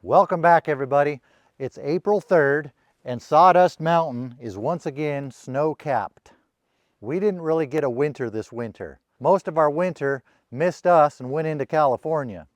Welcome back, everybody. It's April 3rd and Sawdust Mountain is once again snow-capped. We didn't really get a winter this winter. Most of our winter missed us and went into California.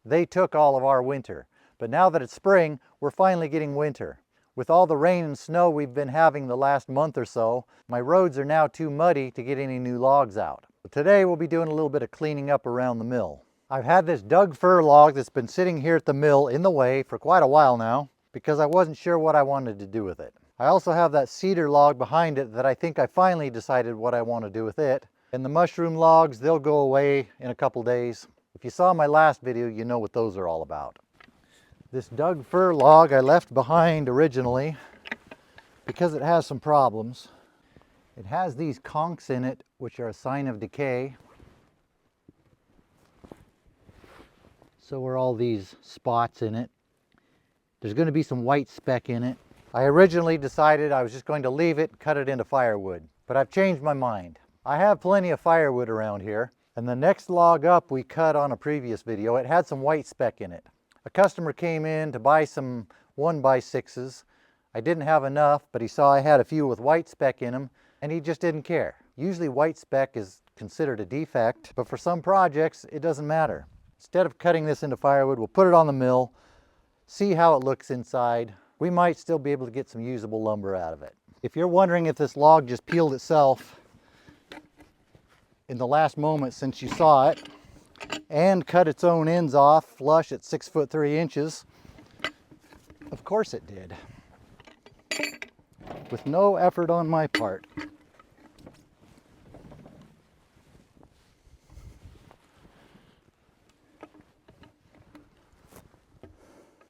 They took all of our winter. But now that it's spring, we're finally getting winter. With all the rain and snow we've been having the last month or so, my roads are now too muddy to get any new logs out. Today we'll be doing a little bit of cleaning up around the mill. I've had this Doug fir log that's been sitting here at the mill in the way for quite a while now because I wasn't sure what I wanted to do with it. I also have that cedar log behind it that I think I finally decided what I want to do with it. And the mushroom logs, they'll go away in a couple days. If you saw my last video, you know what those are all about. This Doug fir log I left behind originally because it has some problems. It has these conchs in it, which are a sign of decay. So are all these spots in it. There's going to be some white speck in it. I originally decided I was just going to leave it and cut it into firewood, but I've changed my mind. I have plenty of firewood around here, and the next log up we cut on a previous video, it had some white speck in it. A customer came in to buy some 1x6s. I didn't have enough, but he saw I had a few with white speck in them, and he just didn't care. Usually white speck is considered a defect, but for some projects it doesn't matter. Instead of cutting this into firewood, we'll put it on the mill, see how it looks inside. We might still be able to get some usable lumber out of it. If you're wondering if this log just peeled itself in the last moment since you saw it and cut its own ends off flush at 6 foot 3 inches, of course it did. With no effort on my part.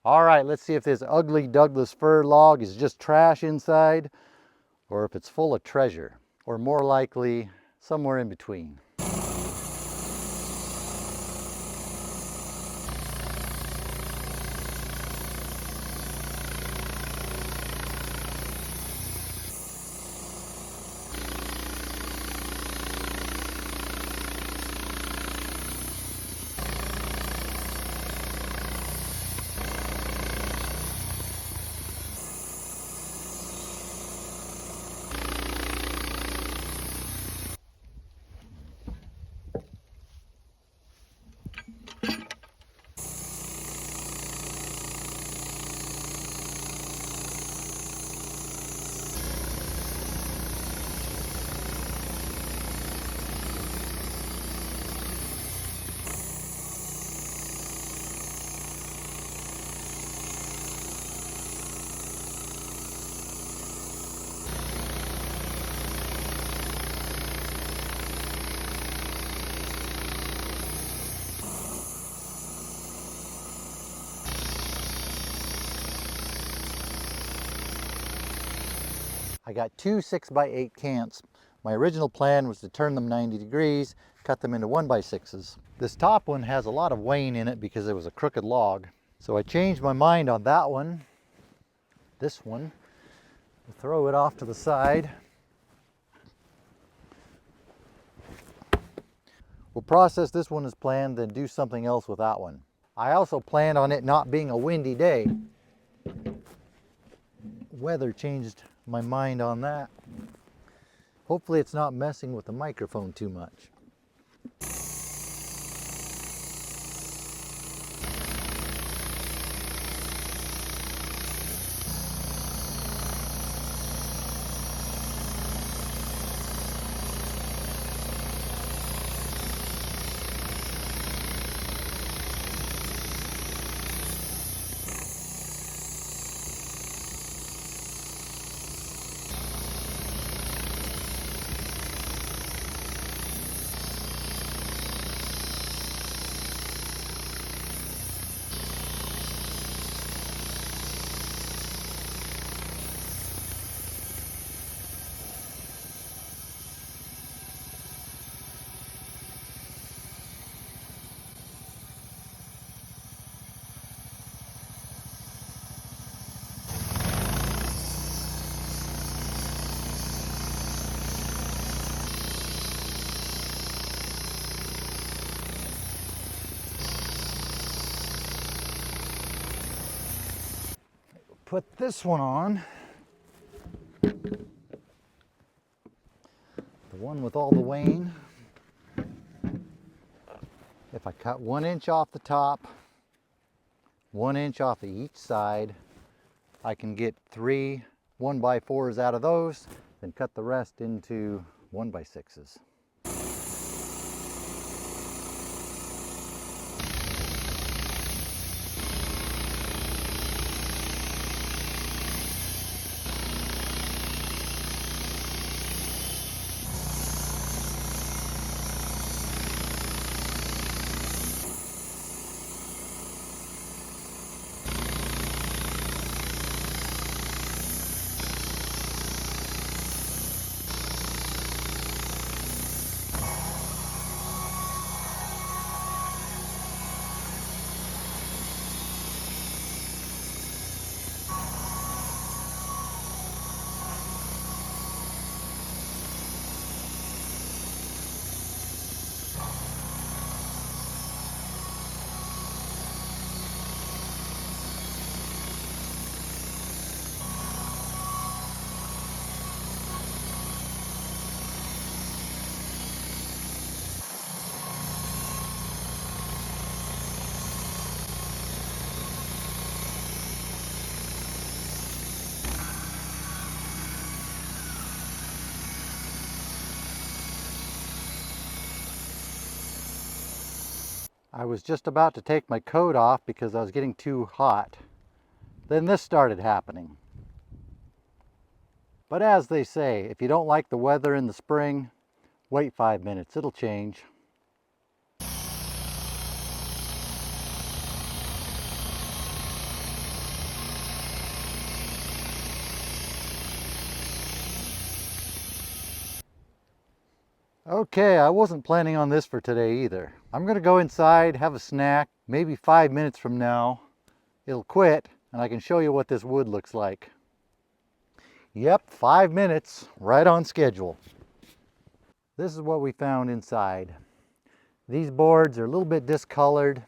All right, let's see if this ugly Douglas fir log is just trash inside or if it's full of treasure, or more likely, somewhere in between. I got two 6x8 cants. My original plan was to turn them 90 degrees, cut them into 1x6s. This top one has a lot of wane in it because it was a crooked log. So I changed my mind on that one. This one. We'll throw it off to the side. We'll process this one as planned, then do something else with that one. I also planned on it not being a windy day. Weather changed my mind on that. Hopefully it's not messing with the microphone too much. put this one on. The one with all the wane. If I cut 1 inch off the top, 1 inch off of each side, I can get 3 1x4s out of those, then cut the rest into 1x6s. I was just about to take my coat off because I was getting too hot. Then this started happening. But as they say, if you don't like the weather in the spring, wait 5 minutes, it'll change. Okay, I wasn't planning on this for today either. I'm gonna go inside, have a snack. Maybe 5 minutes from now, it'll quit and I can show you what this wood looks like. Yep, 5 minutes, right on schedule. This is what we found inside. These boards are a little bit discolored.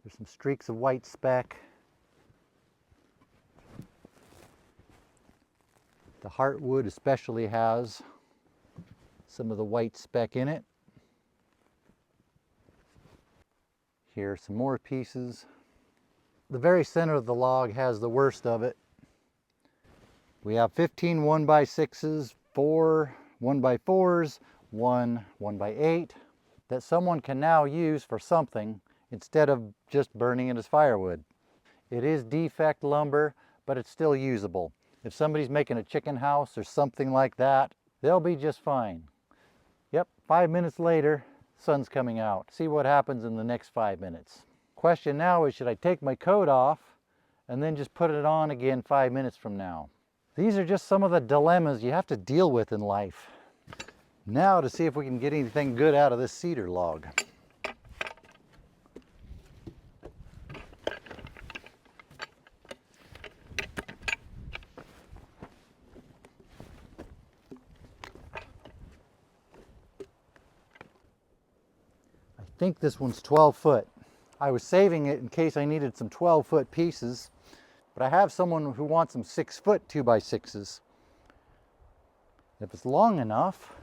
There's some streaks of white speck. The heartwood especially has some of the white speck in it. Here are some more pieces. The very center of the log has the worst of it. We have 15 1x6s, 4 1x4s, 1 1x8 that someone can now use for something instead of just burning it as firewood. It is defect lumber, but it's still usable. If somebody's making a chicken house or something like that, they'll be just fine. Yep, 5 minutes later, sun's coming out. See what happens in the next 5 minutes. Question now is, should I take my coat off and then just put it on again 5 minutes from now? These are just some of the dilemmas you have to deal with in life. Now to see if we can get anything good out of this cedar log. I think this one's 12 foot. I was saving it in case I needed some 12-foot pieces, but I have someone who wants some 6-foot 2x6s. If it's long enough,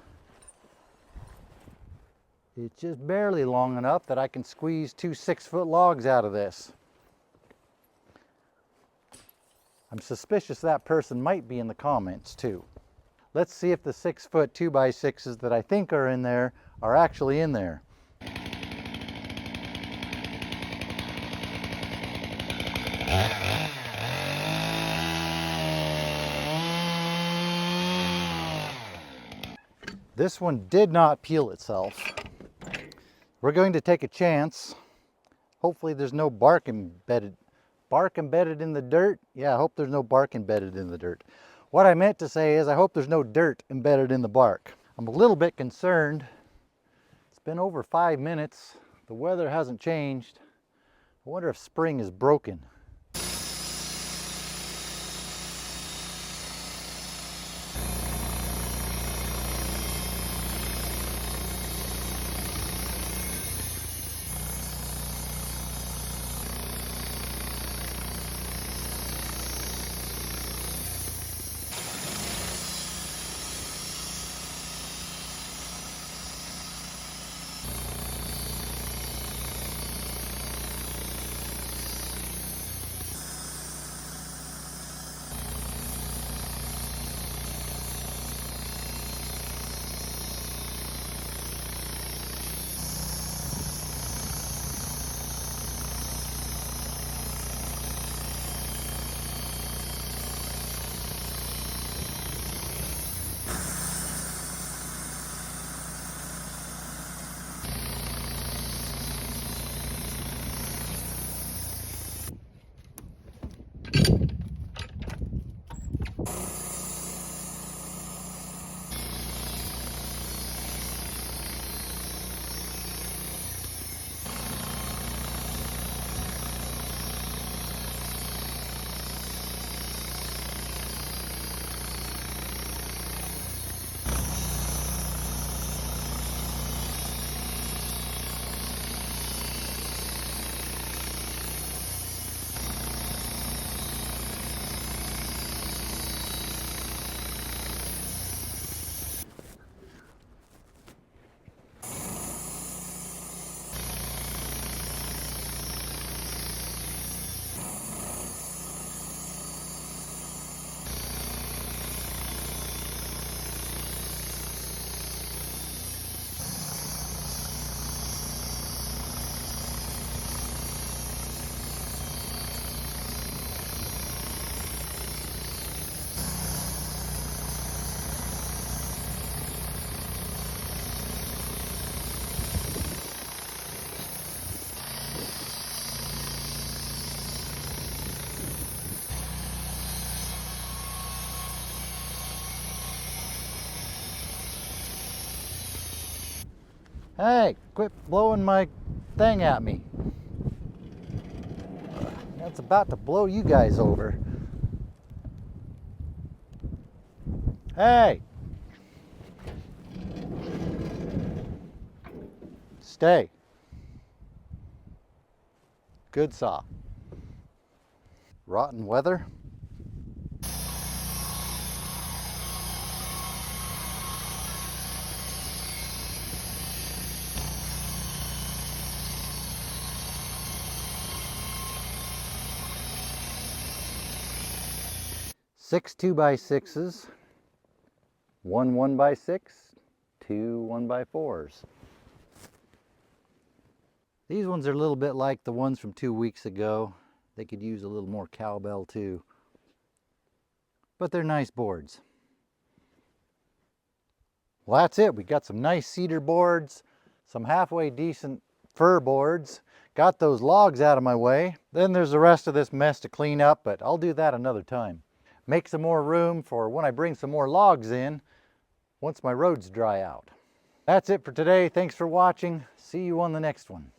it's just barely long enough that I can squeeze 2 6-foot logs out of this. I'm suspicious that person might be in the comments too. Let's see if the 6-foot 2x6s that I think are in there are actually in there. This one did not peel itself. We're going to take a chance. Hopefully there's no bark embedded. Bark embedded in the dirt? Yeah, I hope there's no bark embedded in the dirt. What I meant to say is I hope there's no dirt embedded in the bark. I'm a little bit concerned. It's been over 5 minutes. The weather hasn't changed. I wonder if spring is broken. Hey, quit blowing my thing at me. That's about to blow you guys over. Hey! Stay. Good saw. Rotten weather. Six 2x6s, one 1x6, two 1x4s. These ones are a little bit like the ones from 2 weeks ago. They could use a little more cowbell too. But they're nice boards. Well, that's it. We got some nice cedar boards, some halfway decent fir boards. Got those logs out of my way. Then there's the rest of this mess to clean up, but I'll do that another time. Make some more room for when I bring some more logs in once my roads dry out. That's it for today. Thanks for watching. See you on the next one.